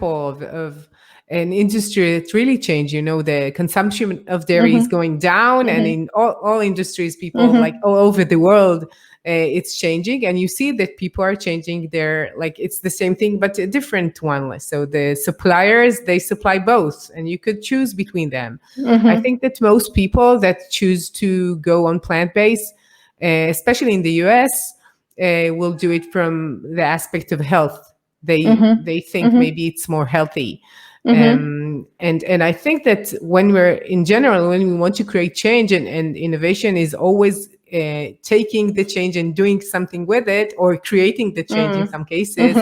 example of an industry that really changed. The consumption of dairy is going down, and in all industries, people like all over the world, it's changing. And you see that people are changing it's the same thing, but a different one. So the suppliers, they supply both, and you could choose between them. I think that most people that choose to go on plant-based, especially in the US, will do it from the aspect of health. They think maybe it's more healthy. And I think that when we want to create change, and innovation is always taking the change and doing something with it, or creating the change in some cases,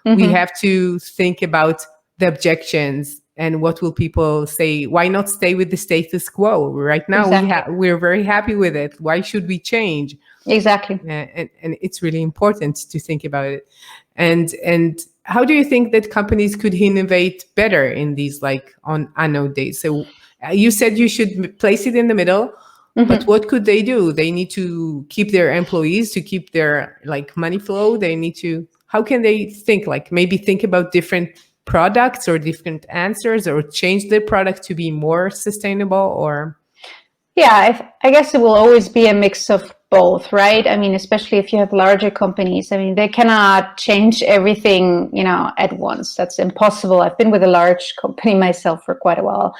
we have to think about the objections and what will people say. Why not stay with the status quo? Right now, we're very happy with it. Why should we change? Exactly. And it's really important to think about it. And how do you think that companies could innovate better in these on anode days? So you said you should place it in the middle, but what could they do? They need to keep their employees, to keep their money flow. How can they think, maybe think about different products or different answers, or change the product to be more sustainable? Or I guess it will always be a mix of both, right? I mean, especially if you have larger companies, I mean, they cannot change everything, at once. That's impossible. I've been with a large company myself for quite a while.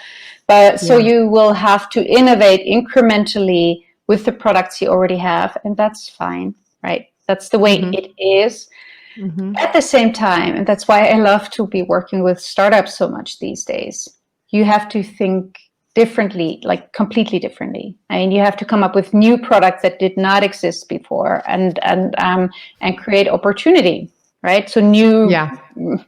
But so you will have to innovate incrementally with the products you already have, and that's fine, right? That's the way it is. At the same time, and that's why I love to be working with startups so much these days, you have to think differently, completely differently. I mean, you have to come up with new products that did not exist before, and create opportunity, right? So new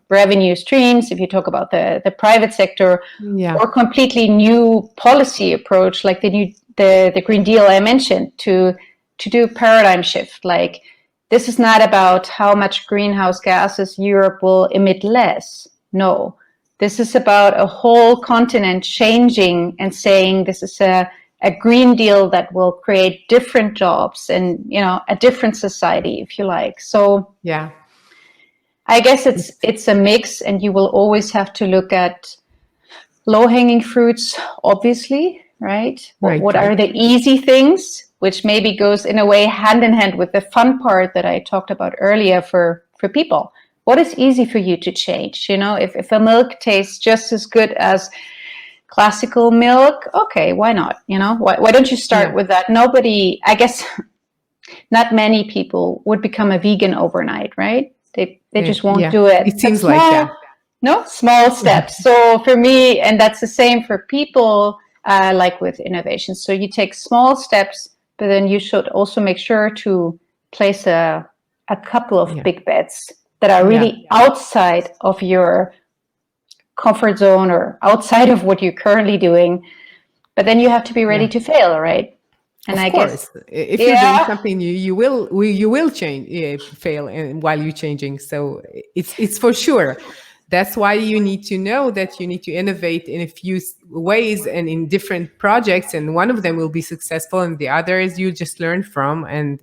revenue streams, if you talk about the private sector, or completely new policy approach, like the Green Deal I mentioned, to do a paradigm shift. This is not about how much greenhouse gases Europe will emit less. No. This is about a whole continent changing and saying this is a Green Deal that will create different jobs and, a different society, if you like. So I guess it's a mix, and you will always have to look at low-hanging fruits, obviously, right? What are the easy things, which maybe goes in a way hand in hand with the fun part that I talked about earlier for people. What is easy for you to change? If a milk tastes just as good as classical milk, okay, why not? Why don't you start with that? I guess not many people would become a vegan overnight, right? They just won't do it. It seems like that. No, small steps. So for me, and that's the same for people, like with innovation. So you take small steps, but then you should also make sure to place a couple of big bets that are really outside of your comfort zone or outside of what you're currently doing. But then you have to be ready to fail, right? And of course, if you're doing something, you will change, fail, and while you're changing. So it's for sure. That's why you need to know that you need to innovate in a few ways and in different projects, and one of them will be successful, and the others you just learn from, and